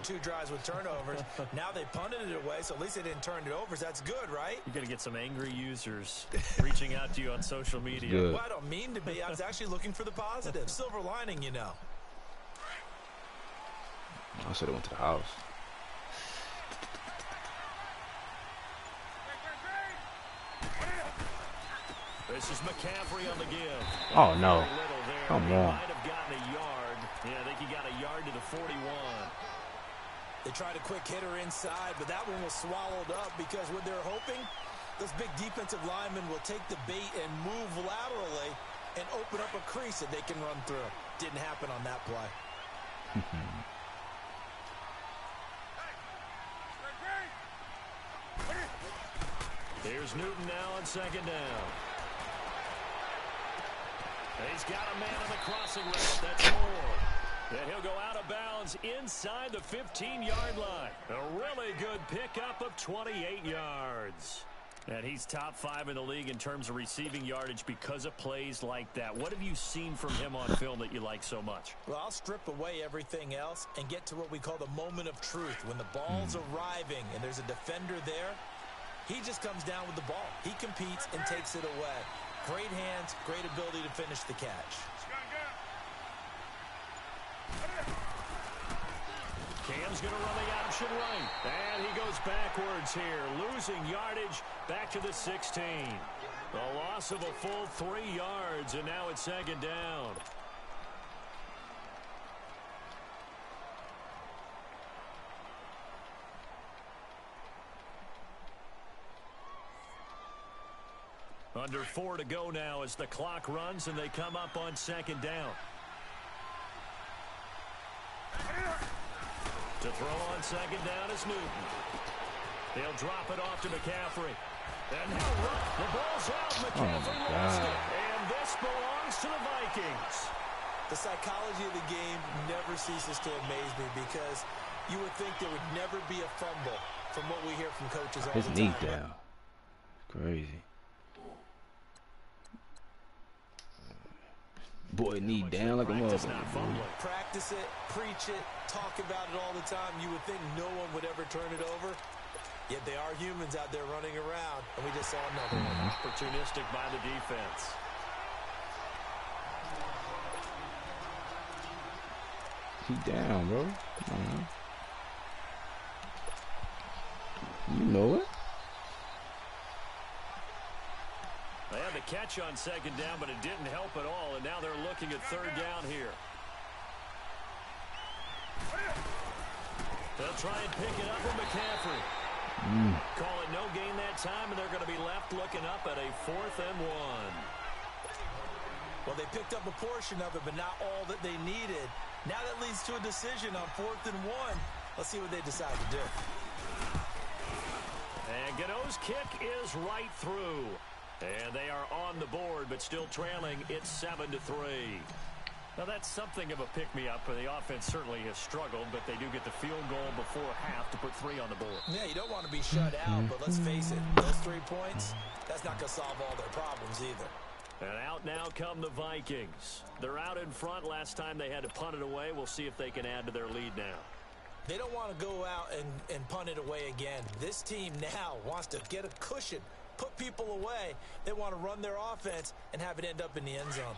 2 drives with turnovers. Now they punted it away, so at least they didn't turn it over. So that's good, right? You're going to get some angry users reaching out to you on social media. Well, I don't mean to be. I was actually looking for the positive. Silver lining, you know. I should have went to the house. This is McCaffrey on the give. Oh, no. Come on. Might have gotten a yard. Yeah, I think he got a yard to the 41. They tried a quick hitter inside, but that one was swallowed up because what they're hoping, those big defensive linemen will take the bait and move laterally and open up a crease that they can run through. Didn't happen on that play. Here's Newton now on second down. He's got a man on the crossing route. That's more. And he'll go out of bounds inside the 15-yard line. A really good pickup of 28 yards. And he's top 5 in the league in terms of receiving yardage because of plays like that. What have you seen from him on film that you like so much? Well, I'll strip away everything else and get to what we call the moment of truth. When the ball's arriving and there's a defender there, he just comes down with the ball. He competes and takes it away. Great hands, great ability to finish the catch. Cam's going to run the option right. And he goes backwards here, losing yardage back to the 16. The loss of a full 3 yards, and now it's second down. Under 4 to go now as the clock runs and they come up on second down. To throw on second down is Newton. He'll drop it off to McCaffrey. And he'll run. The ball's out. McCaffrey lost it. And this belongs to the Vikings. The psychology of the game never ceases to amaze me because you would think there would never be a fumble from what we hear from coaches all the time. His knee down. Crazy. Boy, knee down like a motherfucker. Practice it, preach it, talk about it all the time. You would think no one would ever turn it over. Yet they are humans out there running around, and we just saw another one. Opportunistic by the defense. He down, bro. Come on. You know it. They had the catch on second down, but it didn't help at all, and now they're looking at third down here. They'll try and pick it up with McCaffrey. Call it no gain that time, and they're going to be left looking up at a 4th and 1. Well, they picked up a portion of it, but not all that they needed. Now that leads to a decision on 4th and 1. Let's see what they decide to do. And Gano's kick is right through. And they are on the board, but still trailing. It's 7-3. Now, that's something of a pick-me-up, and the offense certainly has struggled, but they do get the field goal before half to put 3 on the board. Yeah, you don't want to be shut out, but let's face it, those 3 points, that's not going to solve all their problems either. And out now come the Vikings. They're out in front. Last time they had to punt it away. We'll see if they can add to their lead now. They don't want to go out and punt it away again. This team now wants to get a cushion, put people away. They want to run their offense and have it end up in the end zone.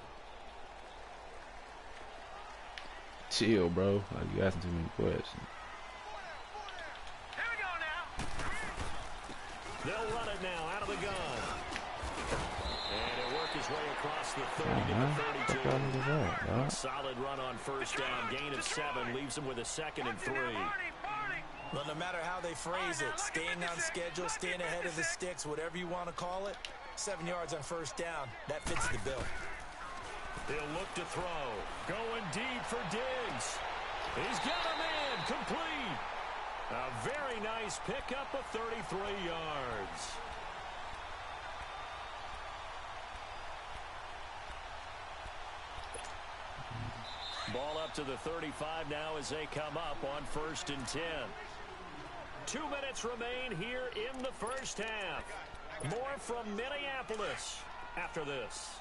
Chill, bro. Like, you asking too many questions. Here we go now. They'll run it now out of the gun. And it worked his way across the 30 to the 32. Solid run on first down. Gain of 7 leaves him with a 2nd and 3. Well, no matter how they phrase it, staying on schedule, staying ahead of the sticks, whatever you want to call it, 7 yards on first down, that fits the bill. He'll look to throw. Going deep for Diggs. He's got a man complete. A very nice pickup of 33 yards. Ball up to the 35 now as they come up on 1st and 10. 2 minutes remain here in the first half. More from Minneapolis after this.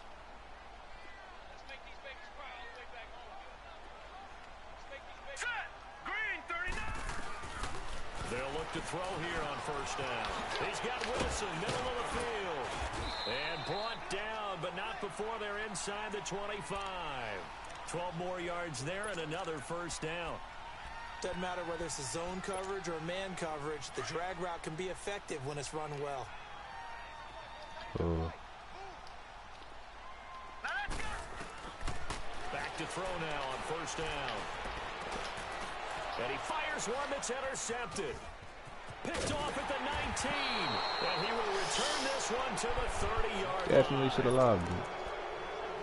They'll look to throw here on first down. He's got Wilson, middle of the field. And brought down, but not before they're inside the 25. 12 more yards there and another first down. Doesn't matter whether it's a zone coverage or man coverage. The drag route can be effective when it's run well. Oh. Back to throw now on first down. And he fires one that's intercepted. Picked off at the 19. And he will return this one to the 30-yard line. Definitely should have lobbed it.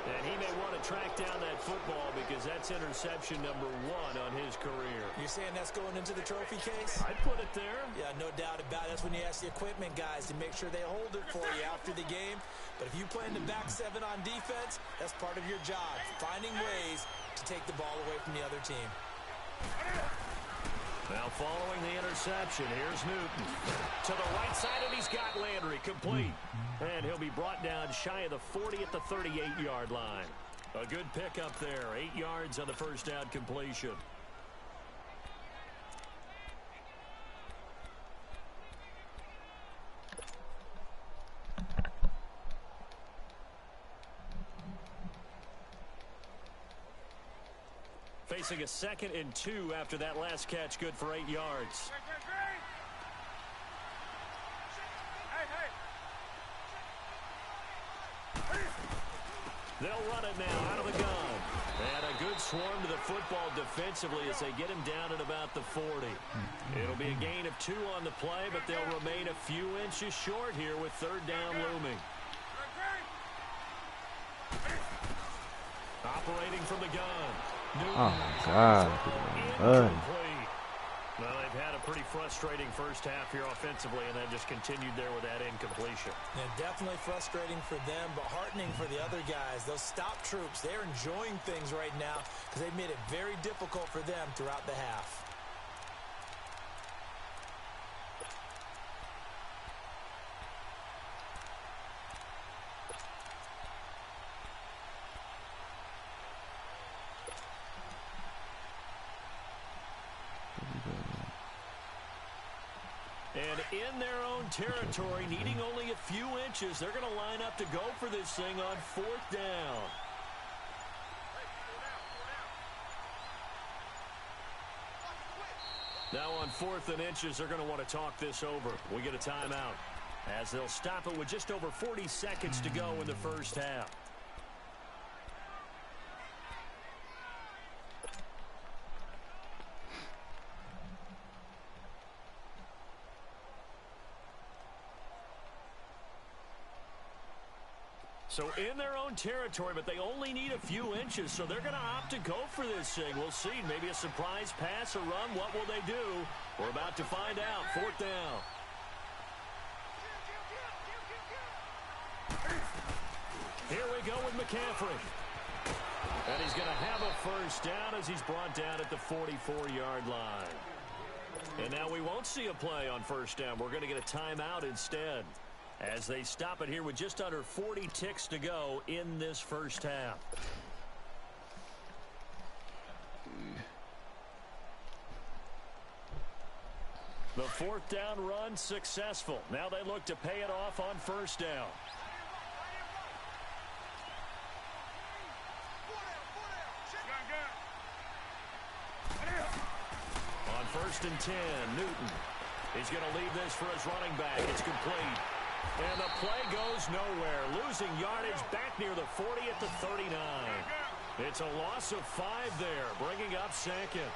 And he may want to track down that football because that's interception number 1 on his career. You're saying that's going into the trophy case? I'd put it there. Yeah, no doubt about it. That's when you ask the equipment guys to make sure they hold it for you after the game. But if you play in the back 7 on defense, that's part of your job, finding ways to take the ball away from the other team. Now following the interception, here's Newton. To the right side, and he's got Landry complete. And he'll be brought down shy of the 40 at the 38-yard line. A good pickup there, 8 yards on the first down completion. Facing a 2nd and 2 after that last catch, good for 8 yards. They'll run it now out of the gun. And a good swarm to the football defensively as they get him down at about the 40. It'll be a gain of 2 on the play, but they'll remain a few inches short here with 3rd down looming. Operating from the gun. Newton. Oh, my God. Incomplete. Well, they've had a pretty frustrating first half here offensively, and then just continued there with that incompletion. Yeah, definitely frustrating for them, but heartening for the other guys. Those stop troops, they're enjoying things right now because they've made it very difficult for them throughout the half. And in their own territory, needing only a few inches, they're going to line up to go for this thing on 4th down. Now on 4th and inches, they're going to want to talk this over. We get a timeout as they'll stop it with just over 40 seconds to go in the first half. So in their own territory, but they only need a few inches, so they're going to opt to go for this thing. We'll see. Maybe a surprise pass or run. What will they do? We're about to find out. 4th down. Here we go with McCaffrey. And he's going to have a first down as he's brought down at the 44-yard line. And now we won't see a play on first down. We're going to get a timeout instead, as they stop it here with just under 40 ticks to go in this first half. The 4th down run successful. Now they look to pay it off on first down. On 1st and 10, Newton. He's going to leave this for his running back. It's complete. And the play goes nowhere. Losing yardage back near the 40 at the 39. It's a loss of 5 there, bringing up 2nd.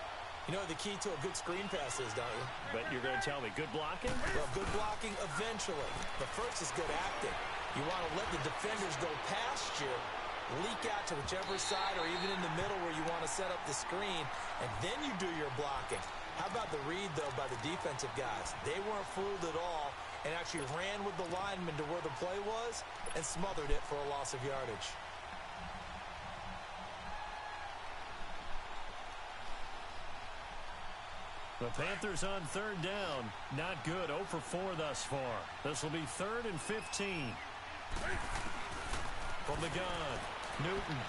You know the key to a good screen pass is, don't you? But you're going to tell me, good blocking? Well, good blocking eventually. But first is good acting. You want to let the defenders go past you, leak out to whichever side or even in the middle where you want to set up the screen, and then you do your blocking. How about the read, though, by the defensive guys? They weren't fooled at all and actually ran with the lineman to where the play was and smothered it for a loss of yardage. The Panthers on 3rd down. Not good. 0 for 4 thus far. This will be 3rd and 15. From the gun, Newton.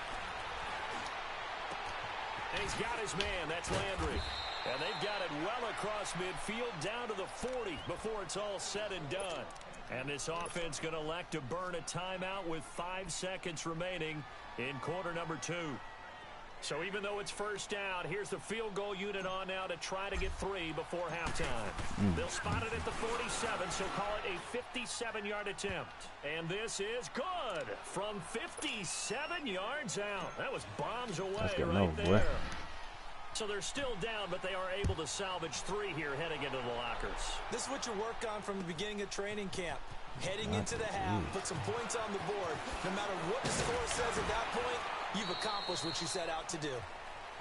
And he's got his man. That's Landry. And they've got it well across midfield down to the 40 before it's all said and done. And this offense going to elect to burn a timeout with 5 seconds remaining in quarter number 2. So even though it's first down, here's the field goal unit on now to try to get 3 before halftime. They'll spot it at the 47, so call it a 57-yard attempt. And this is good from 57 yards out. That was bombs away right there. So they're still down, but they are able to salvage 3 here heading into the lockers. This is what you work on from the beginning of training camp. Heading into the half, put some points on the board. No matter what the score says at that point, you've accomplished what you set out to do.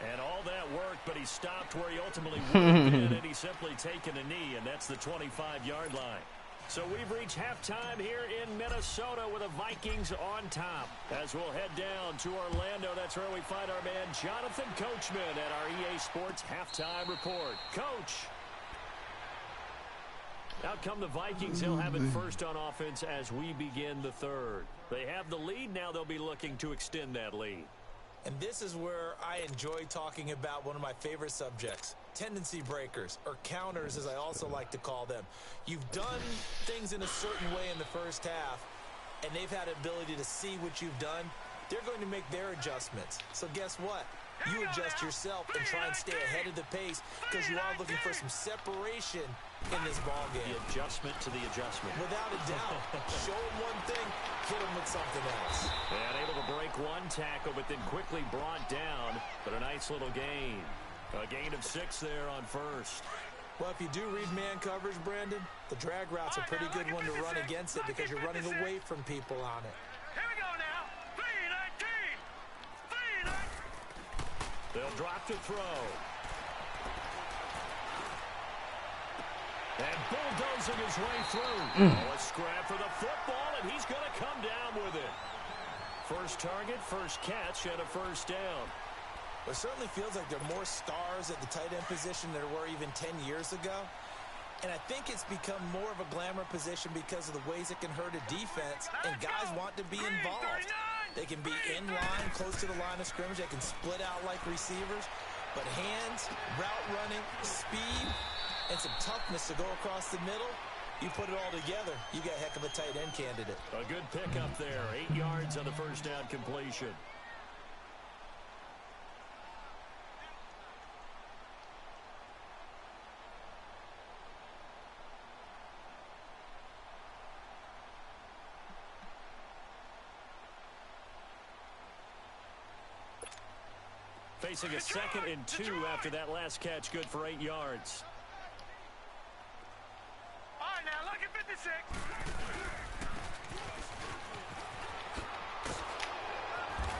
And all that work, but he stopped where he ultimately would have been, and he's simply taken a knee, and that's the 25-yard line. So we've reached halftime here in Minnesota with the Vikings on top. As we'll head down to Orlando, that's where we find our man Jonathan Coachman at our EA Sports Halftime Report. Coach. Out come the Vikings. They'll have it first on offense as we begin the third. They have the lead. Now they'll be looking to extend that lead. And this is where I enjoy talking about one of my favorite subjects, tendency breakers, or counters as I also like to call them. You've done things in a certain way in the first half, and they've had the ability to see what you've done. They're going to make their adjustments. So guess what? You adjust yourself and try and stay ahead of the pace because you are looking for some separation in this ball game. The adjustment to the adjustment. Without a doubt. Show them one thing, hit them with something else. And able to break one tackle, but then quickly brought down. But a nice little gain. A gain of 6 there on first. Well, if you do read man coverage, Brandon, the drag route's a pretty good one to run against it because you're running away from people on it. Here we go now. 3-19. 3-19. They'll drop to throw. And bulldozing his way through. Oh, a scrap for the football, and he's going to come down with it. First target, first catch, and a first down. It certainly feels like there are more stars at the tight end position than there were even 10 years ago. And I think it's become more of a glamour position because of the ways it can hurt a defense, and guys want to be involved. They can be in line, close to the line of scrimmage. They can split out like receivers. But hands, route running, speed, and some toughness to go across the middle, you put it all together, you got a heck of a tight end candidate. A good pickup there. 8 yards on the first down completion. Facing a 2nd and 2 after that last catch, good for 8 yards. All right, now look at 56.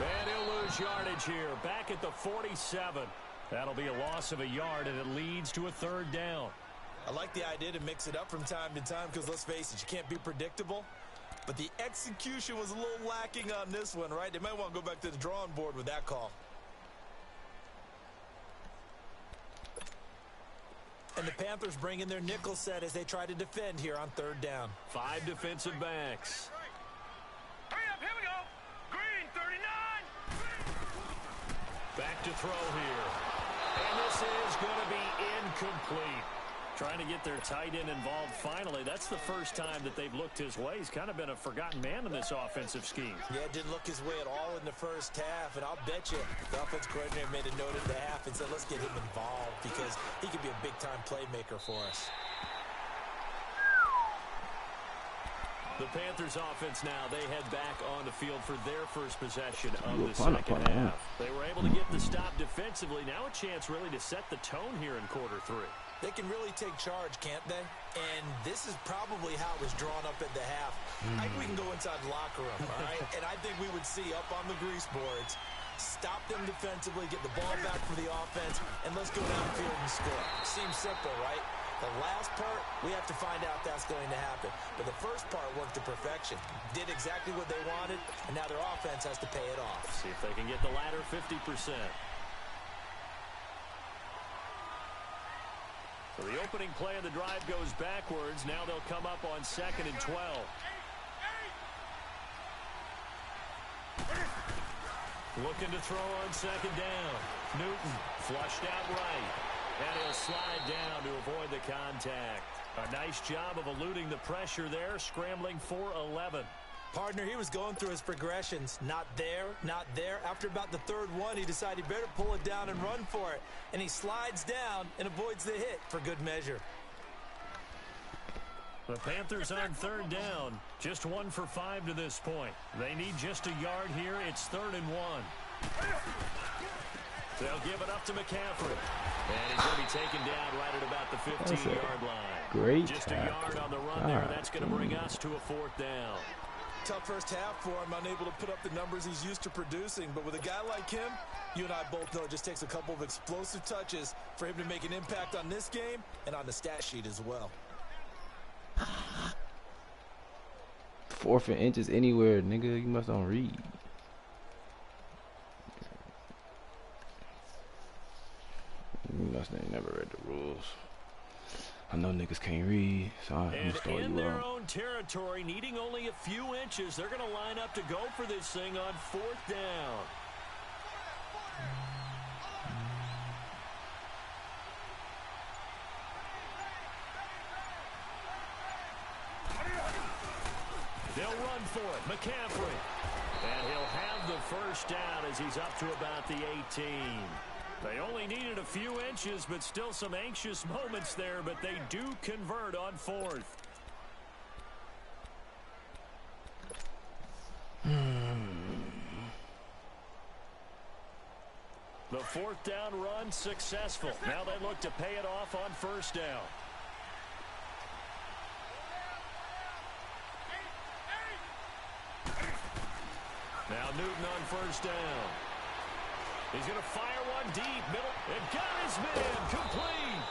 And he'll lose yardage here. Back at the 47. That'll be a loss of a yard, and it leads to a 3rd down. I like the idea to mix it up from time to time because, let's face it, you can't be predictable. But the execution was a little lacking on this one, right? They might want to go back to the drawing board with that call. And the Panthers bring in their nickel set as they try to defend here on 3rd down. 5 defensive backs. Hurry up, here we go. Green, 39. Back to throw here. And this is going to be incomplete. Trying to get their tight end involved finally. That's the first time that they've looked his way. He's kind of been a forgotten man in this offensive scheme. Yeah, didn't look his way at all in the first half. And I'll bet you the offense coordinator made a note at the half and said, let's get him involved because he could be a big-time playmaker for us. The Panthers offense now, they head back on the field for their first possession of the second half. They were able to get the stop defensively. Now a chance really to set the tone here in quarter 3. They can really take charge, can't they? And this is probably how it was drawn up at the half. I think we can go inside the locker room, all right? And I think we would see up on the grease boards, stop them defensively, get the ball back for the offense, and let's go downfield and score. Seems simple, right? The last part, we have to find out that's going to happen. But the first part worked to perfection. Did exactly what they wanted, and now their offense has to pay it off. See if they can get the latter 50%. So the opening play of the drive goes backwards. Now they'll come up on 2nd and 12. Looking to throw on 2nd down. Newton flushed out right. And he'll slide down to avoid the contact. A nice job of eluding the pressure there, scrambling for 11. Partner, he was going through his progressions. Not there, not there. After about the third one, he decided he better pull it down and run for it. And he slides down and avoids the hit for good measure. The Panthers on third down. Just 1 for 5 to this point. They need just a yard here. It's 3rd and 1. They'll give it up to McCaffrey. And he's going to be taken down right at about the 15-yard line. Great Just a yard on the run there. That's going to bring us to a 4th down. Tough first half for him, unable to put up the numbers he's used to producing. But with a guy like him, you and I both know it just takes a couple of explosive touches for him to make an impact on this game and on the stat sheet as well. 4th and inches anywhere, nigga. You must don't read. You must ain't never read the rules. I know niggas can't read, so I'm gonna start in you their out. own territory, needing only a few inches, they're going to line up to go for this thing on 4th down. They'll run for it. McCaffrey. And he'll have the first down as he's up to about the 18. They only needed a few inches, but still some anxious moments there, but they do convert on 4th. The 4th down run successful. Now they look to pay it off on 1st down. Now Newton on 1st down. He's going to fire one deep, middle, and got his man complete.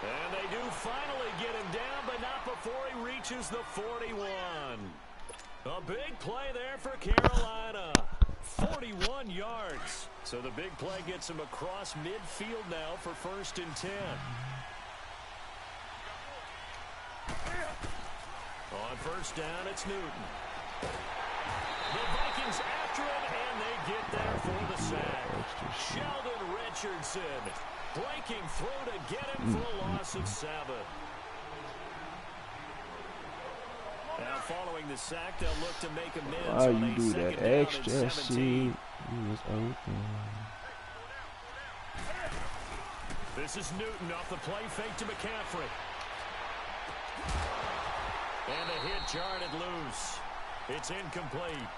And they do finally get him down, but not before he reaches the 41. A big play there for Carolina. 41 yards. So the big play gets him across midfield now for 1st and 10. On 1st down, it's Newton. The Vikings after him, and they get there for the sack. Sheldon Richardson breaking through to get him for a loss of 7. Now following the sack, they'll look to make amends on a do second that down extra and 17. shit? You was open. This is Newton off the play fake to McCaffrey. And a hit jarred loose. It's incomplete.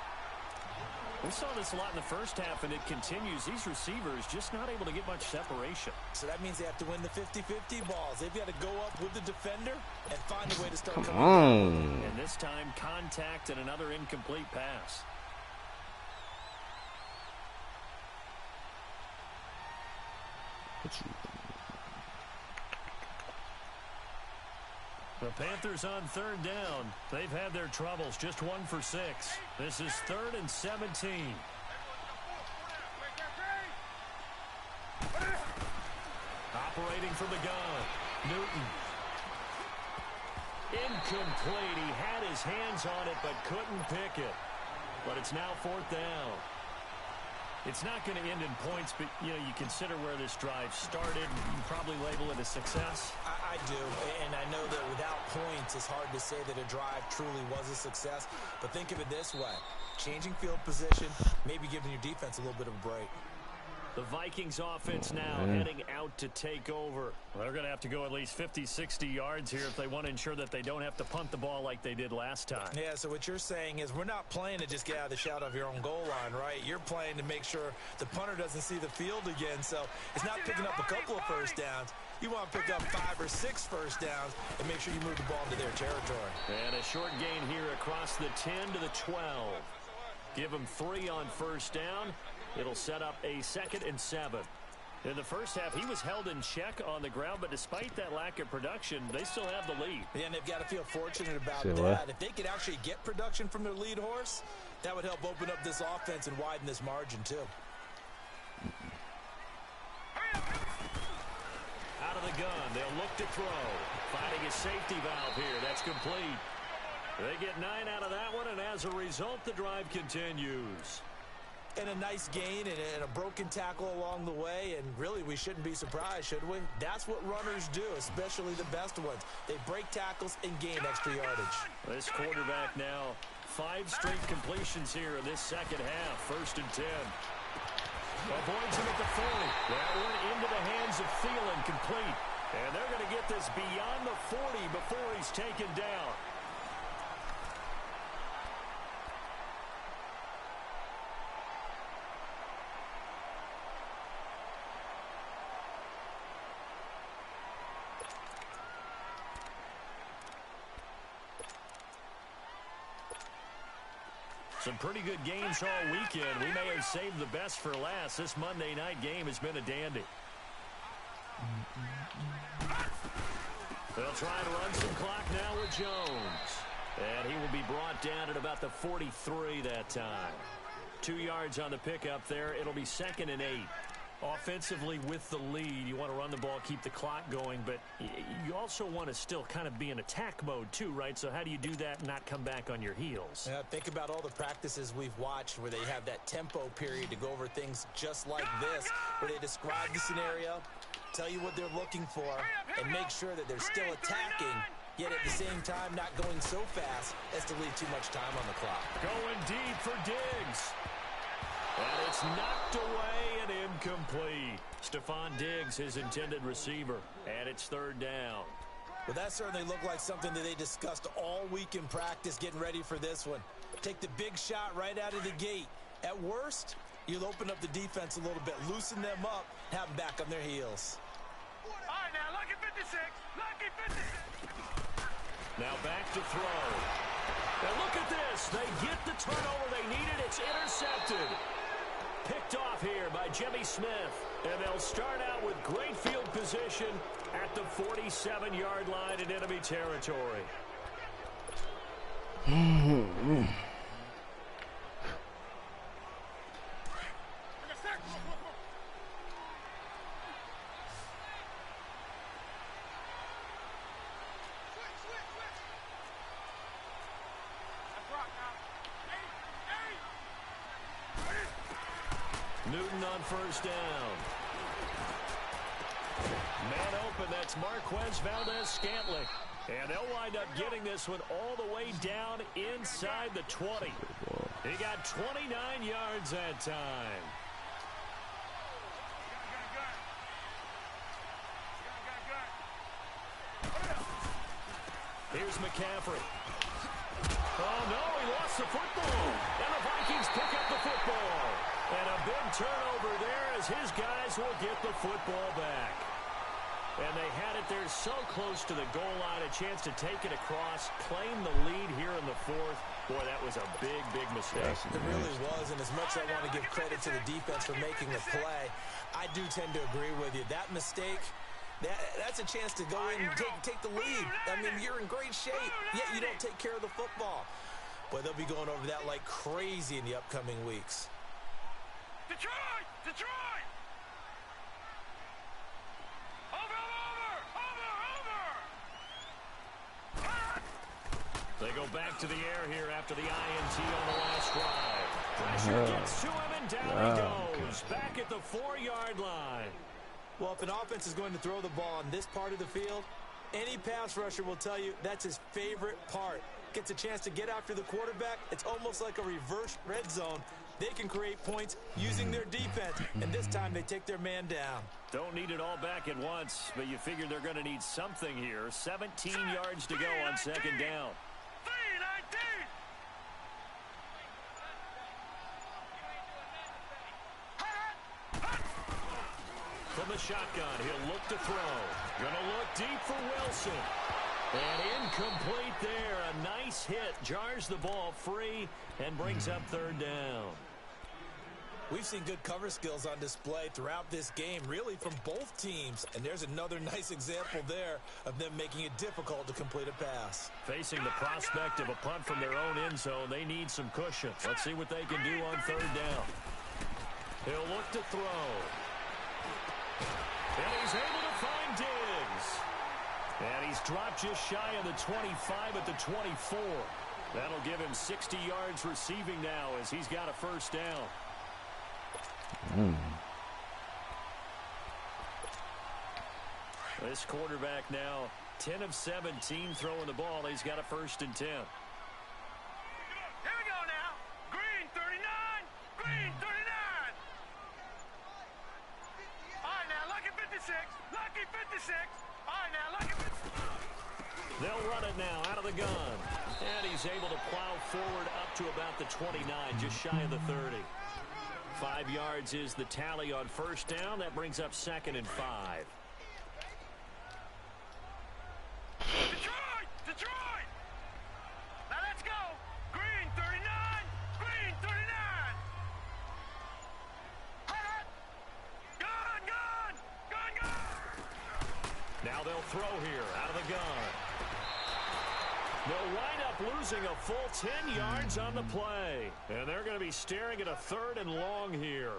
We saw this a lot in the first half, and it continues. These receivers just not able to get much separation. So that means they have to win the 50-50 balls. They've got to go up with the defender and find a way to start Come coming on. And this time, contact and another incomplete pass. The Panthers on 3rd down. They've had their troubles, just 1 for 6. This is 3rd and 17. Operating from the gun, Newton. Incomplete. He had his hands on it, but couldn't pick it. But it's now 4th down. It's not going to end in points, but, you consider where this drive started. You probably label it a success. I do, and I know that without points, it's hard to say that a drive truly was a success. But think of it this way. Changing field position, maybe giving your defense a little bit of a break. The Vikings offense now heading out to take over. Well, they're going to have to go at least 50, 60 yards here if they want to ensure that they don't have to punt the ball like they did last time. Yeah, so what you're saying is we're not playing to just get out of the shot of your own goal line, right? You're playing to make sure the punter doesn't see the field again. So it's not picking up a couple of first downs. You want to pick up 5 or 6 first downs and make sure you move the ball into their territory. And a short gain here across the 10 to the 12. Give them 3 on 1st down. It'll set up a 2nd and 7. In the first half, he was held in check on the ground, but despite that lack of production, they still have the lead. Yeah, and they've got to feel fortunate about Say that. what? If they could actually get production from their lead horse, that would help open up this offense and widen this margin, too. Out of the gun, they'll look to throw. Finding a safety valve here. That's complete. They get 9 out of that one, and as a result, the drive continues. And a nice gain and a broken tackle along the way, and really we shouldn't be surprised, should we? That's what runners do, especially the best ones. They break tackles and gain extra yardage. This quarterback now 5 straight completions here in this second half. 1st and 10. Avoids him at the 40. That one into the hands of Thielen, complete. And they're going to get this beyond the 40 before he's taken down. Some pretty good games all weekend. We may have saved the best for last. This Monday night game has been a dandy. They'll try and run some clock now with Jones. And he will be brought down at about the 43 that time. 2 yards on the pickup there. It'll be 2nd and 8. Offensively with the lead, you want to run the ball, keep the clock going, but you also want to still kind of be in attack mode too, right? So how do you do that and not come back on your heels? Yeah, think about all the practices we've watched where they have that tempo period to go over things just like this, where they describe the scenario, tell you what they're looking for, and make sure that they're still attacking, yet at the same time not going so fast as to leave too much time on the clock. Going deep for Diggs. And it's knocked away and incomplete. Stephon Diggs, his intended receiver. And it's 3rd down. Well, that certainly looked like something that they discussed all week in practice getting ready for this one. Take the big shot right out of the gate. At worst, you'll open up the defense a little bit, loosen them up, have them back on their heels. All right, now, lucky 56. Lucky 56. Now back to throw. And look at this. They get the turnover they needed. It's intercepted. Picked off here by Jimmy Smith. And they'll start out with great field position at the 47-yard line in enemy territory. Newton on 1st down. Man open, that's Marquez Valdez-Scantling. And they'll wind up getting this one all the way down inside the 20. He got 29 yards that time. Here's McCaffrey. Oh, no, he lost the football. And the Vikings pick up the football. And a big turnover there as his guys will get the football back. And they had it there so close to the goal line, a chance to take it across, claim the lead here in the 4th. Boy, that was a big, big mistake. It really was, and as much as I want to give credit to the defense for making the play, I do tend to agree with you. That mistake, that's a chance to go in and take the lead. I mean, you're in great shape, yet you don't take care of the football. But they'll be going over that like crazy in the upcoming weeks. Detroit! Detroit! They go back to the air here after the INT on the last drive. Pressure gets to him, and down he goes. Back at the 4-yard line. Well, if an offense is going to throw the ball on this part of the field, any pass rusher will tell you that's his favorite part. Gets a chance to get after the quarterback. It's almost like a reverse red zone. They can create points using their defense, and this time they take their man down. Don't need it all back at once, but you figure they're going to need something here. 17 yards to go on 2nd down. From the shotgun, he'll look to throw. Gonna look deep for Wilson. And incomplete there. A nice hit. Jars the ball free and brings up 3rd down. We've seen good cover skills on display throughout this game, really from both teams. And there's another nice example there of them making it difficult to complete a pass. Facing the prospect of a punt from their own end zone, they need some cushion. Let's see what they can do on 3rd down. He'll look to throw. And he's able to find Diggs. And he's dropped just shy of the 25 at the 24. That'll give him 60 yards receiving now as he's got a 1st down. This quarterback now 10 of 17 throwing the ball. He's got a 1st and 10. Here we go now. Green 39. Green 39. All right, now, lucky 56. Lucky 56. All right, now, lucky 56. They'll run it now out of the gun. And he's able to plow forward up to about the 29, just shy of the 30. 5 yards is the tally on 1st down. That brings up 2nd and 5. Detroit! Detroit! Now let's go! Green 39! Green 39! Hot! Gun! Gun! Gun! Gun! Now they'll throw here out of the gun. They'll wind up losing a full 10 yards on the play. And they're going to be staring at a 3rd and long here.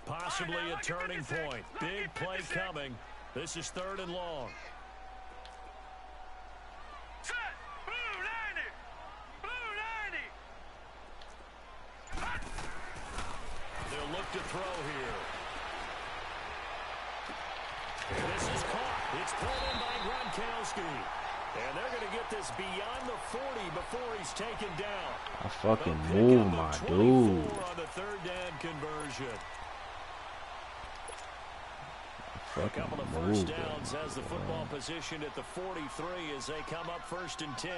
Possibly a turning point. Big play coming. This is 3rd and long. Set! Blue 90! Blue 90! Hot! They'll look to throw here. This is caught. It's pulled in by Gronkowski. And they're going to get this beyond the 40 before he's taken down. I fucking move, my dude. On the 3rd down conversion. A couple of 1st downs as the football position at the 43 as they come up 1st and 10.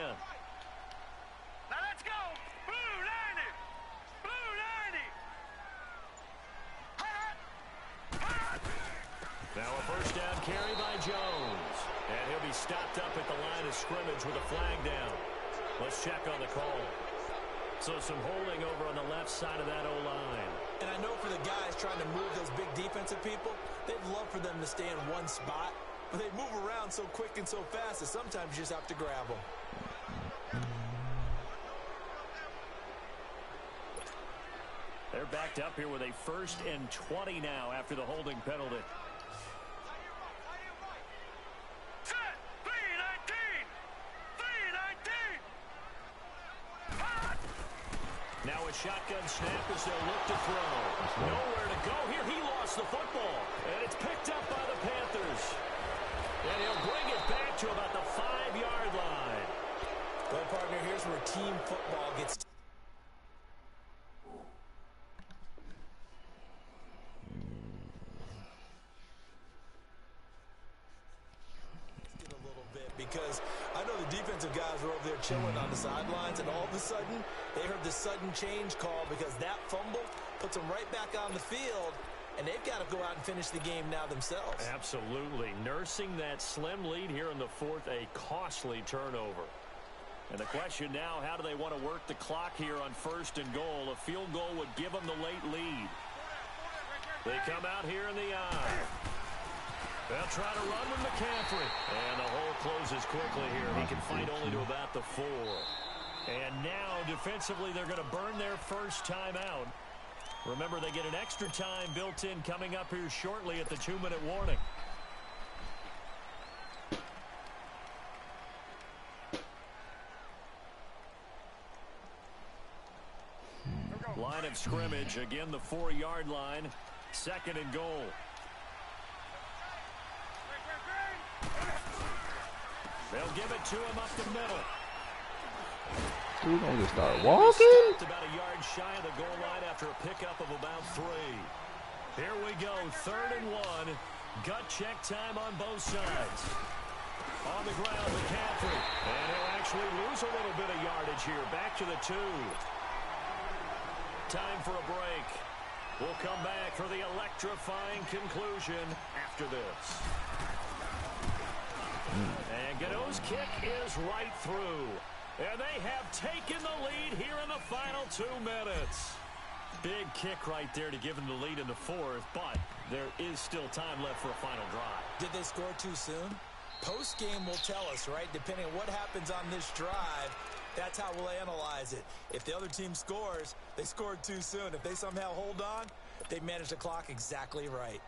Now let's go! Blue 90! Blue 90! Hot! Hot! Now a 1st down carry by Jones. And he'll be stopped up at the line of scrimmage with a flag down. Let's check on the call. So some holding over on the left side of that O-line. And I know for the guys trying to move those big defensive people, they'd love for them to stay in one spot. But they move around so quick and so fast that sometimes you just have to grab them. They're backed up here with a 1st and 20 now after the holding penalty. Set! 319! 319! Hot! Now a shotgun snap as they'll look to throw. Nowhere to go here. He lost the football. And it's picked up by the Panthers. And he'll bring it back to about the 5-yard line. Well, partner, here's where team football gets a little bit, because I know the defensive guys were over there chilling on the sidelines, and all of a sudden they heard the sudden change call because that fumble puts them right back on the field, and they've got to go out and finish the game now themselves. Absolutely. Nursing that slim lead here in the 4th, a costly turnover. And the question now, how do they want to work the clock here on 1st and goal? A field goal would give them the late lead. They come out here in the eye. They'll try to run with McCaffrey. And the hole closes quickly here. He can fight only to about the 4. And now, defensively, they're going to burn their first time out. Remember, they get an extra time built in coming up here shortly at the 2-minute warning. Line of scrimmage, again the 4-yard line. 2nd and goal. They'll give it to him up the middle. Dude, gonna just start walking? About a yard shy of the goal line after a pickup of about 3. Here we go, 3rd and 1. Gut check time on both sides. On the ground, McCaffrey. And he'll actually lose a little bit of yardage here. Back to the 2. Time for a break. We'll come back for the electrifying conclusion after this. And Godot's kick is right through. And they have taken the lead here in the final 2 minutes. Big kick right there to give them the lead in the 4th, but there is still time left for a final drive. Did they score too soon? Post-game will tell us, right? Depending on what happens on this drive, that's how we'll analyze it. If the other team scores, they scored too soon. If they somehow hold on, they managed the clock exactly right.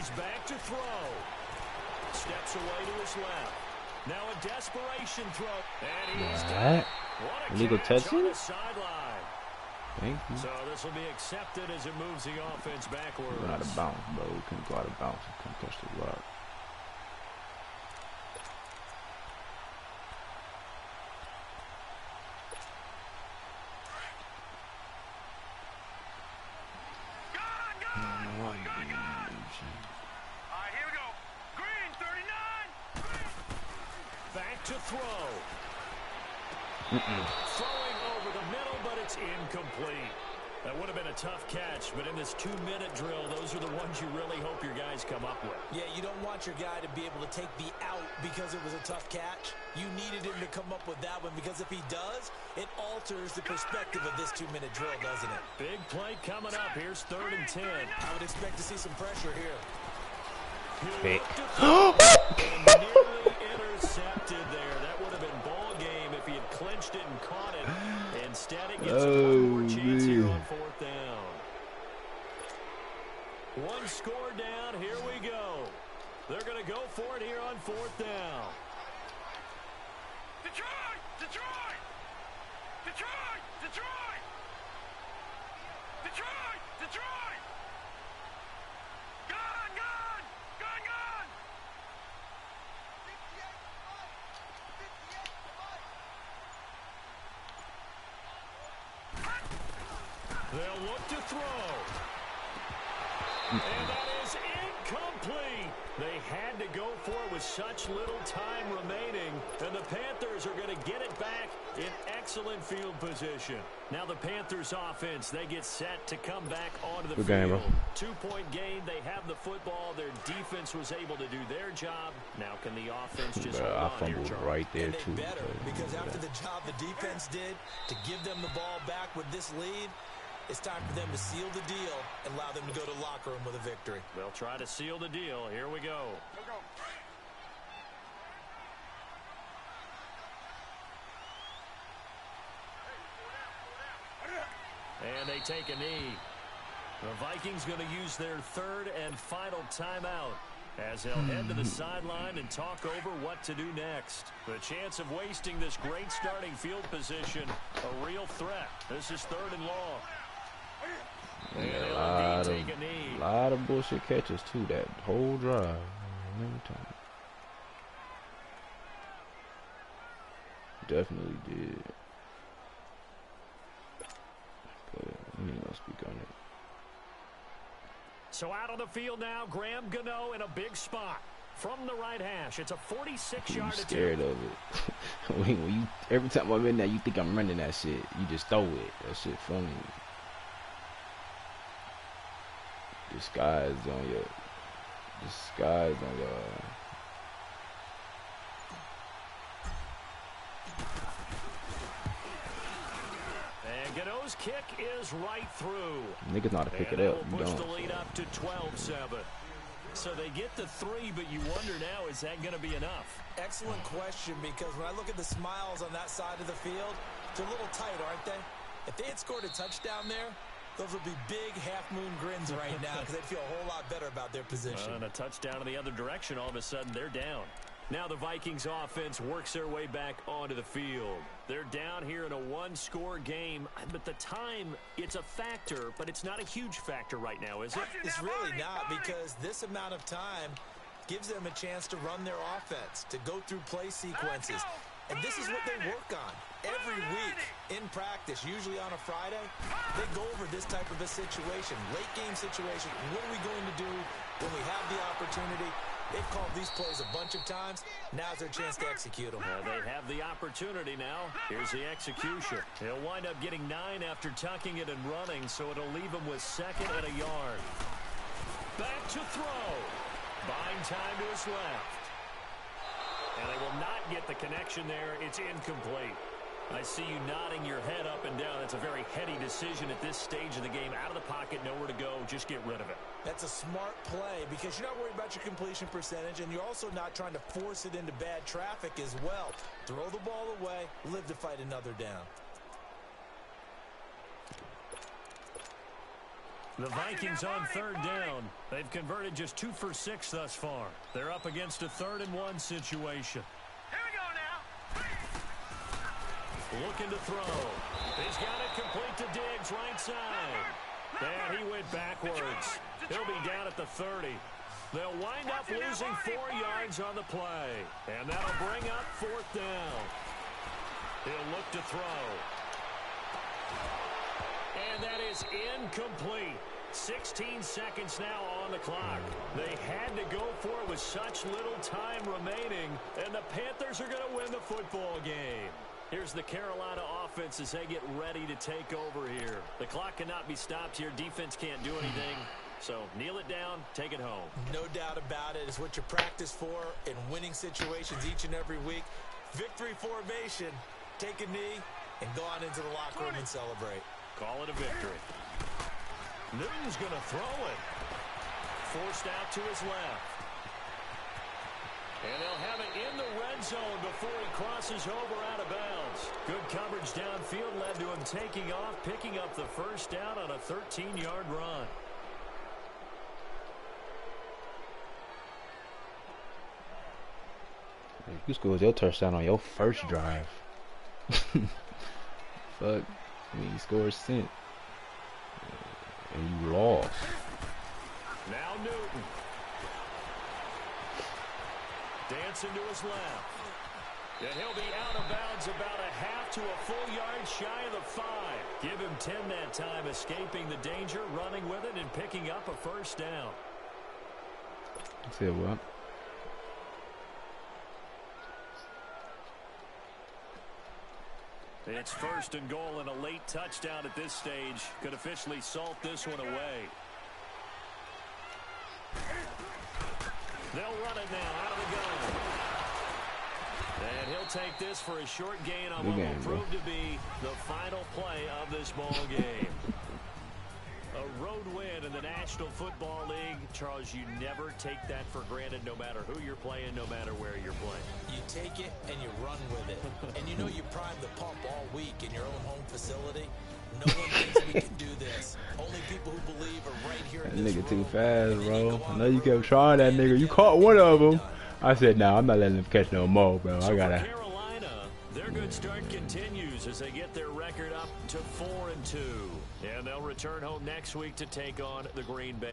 he's back to throw. Steps away to his left. Now a desperation throw. And he's That illegal touching? Sideline. Thank you. So this will be accepted as it moves the offense backwards. Went out of bounds, bro. We couldn't go out of bounds. We couldn't touch the rock. To throw. Throwing over the middle, but it's incomplete. That would have been a tough catch, but in this 2-minute drill, those are the ones you really hope your guys come up with. Yeah, you don't want your guy to be able to take the out because it was a tough catch. You needed him to come up with that one because if he does, it alters the perspective of this 2-minute drill, doesn't it? Big play coming up. Here's 3rd and 10. I would expect to see some pressure here. Pick. Nearly intercepted there. That would have been ball game if he had clinched it and caught it. Instead, it gets one more chance here on 4th down. One score down. Here we go. They're going to go for it here on 4th down. Detroit! Detroit! Detroit! Detroit! Detroit! Detroit! Gone! Gone! Gone! Gone! They'll look to throw. And that is incomplete. They had to go for it with such little time remaining. And the Panthers are going to get it back in excellent field position. Now the Panthers offense, they get set to come back onto the field. 2-point gain. They have the football. Their defense was able to do their job. Now can the offense just hold on here, Charles? Right there, and they too. better, because after the job the defense did to give them the ball back with this lead, it's time for them to seal the deal and allow them to go to the locker room with a victory. They'll try to seal the deal. Here we go. And they take a knee. The Vikings going to use their 3rd and final timeout as they'll head to the sideline and talk over what to do next. The chance of wasting this great starting field position, a real threat. This is 3rd and long. Yeah, a lot of bullshit catches too that whole drive. Definitely did. But we ain't gonna speak on it. So out on the field now, Graham Gano in a big spot from the right hash. It's a 46-yard attempt. Scared of it. when you every time I'm in there, you think I'm running that shit. You just throw it. That shit funny. Disguise on your. And Gano's kick is right through. Niggas know how to pick it up. Push the lead up to 12-7. So they get the 3, but you wonder now, is that going to be enough? Excellent question, because when I look at the smiles on that side of the field, they're a little tight, aren't they? If they had scored a touchdown there, those would be big half-moon grins right now because they'd feel a whole lot better about their position. And a touchdown in the other direction, all of a sudden they're down. Now the Vikings offense works their way back onto the field. They're down here in a 1-score game, but the time, it's a factor, but it's not a huge factor right now, is it? It's really not, because this amount of time gives them a chance to run their offense, to go through play sequences. And this is what they work on every week in practice, usually on a Friday. They go over this type of a situation, late game situation. What are we going to do when we have the opportunity? They've called these plays a bunch of times. Now's their chance to execute them. They have the opportunity now. Here's the execution. He'll wind up getting 9 after tucking it and running, so it'll leave him with 2nd and a yard. Back to throw. Buying time to his left. And they will not get the connection there. It's incomplete. I see you nodding your head up and down. That's a very heady decision at this stage of the game. Out of the pocket, nowhere to go. Just get rid of it. That's a smart play because you're not worried about your completion percentage, and you're also not trying to force it into bad traffic as well. Throw the ball away, live to fight another down. The Vikings on third down. They've converted just 2 for 6 thus far. They're up against a 3rd-and-1 situation. Here we go now. Looking to throw. He's got it complete to Diggs, right side. And he went backwards. He'll be down at the 30. They'll wind up losing 4 yards on the play. And that'll bring up 4th down. He'll look to throw. And that is incomplete. 16 seconds now on the clock. They had to go for it with such little time remaining. And the Panthers are going to win the football game. Here's the Carolina offense as they get ready to take over here. The clock cannot be stopped here. Defense can't do anything. So kneel it down, take it home. No doubt about it. It's what you practice for in winning situations each and every week. Victory formation. Take a knee and go on into the locker room and celebrate. Call it a victory. Newton's going to throw it. Forced out to his left. And they'll have it in the red zone before he crosses over out of bounds. Good coverage downfield led to him taking off, picking up the 1st down on a 13-yard run. You scored your touchdown on your first drive. Fuck. I mean, you scored cent. And you lost. Now Newton. Dancing to his left. And he'll be out of bounds about a half to a full yard shy of the 5. Give him 10 that time, escaping the danger, running with it, and picking up a 1st down. Say what? It's 1st and goal, and a late touchdown at this stage could officially salt this one away. They'll run it now out of the gun. And he'll take this for a short gain on what will prove to be the final play of this ball game. A road win in the National Football League. Charles, you never take that for granted no matter who you're playing, no matter where you're playing. You take it and you run with it. And you know you prime the pump all week in your own home facility. No one thinks we can do this. Only people who believe are right here in this room. That nigga too fast, bro. I know you kept trying that nigga. You caught one of them. I said, nah, I'm not letting him catch no more, bro. I gotta. For Carolina, their good start continues as they get their record up to 4-2. And they'll return home next week to take on the Green Bay.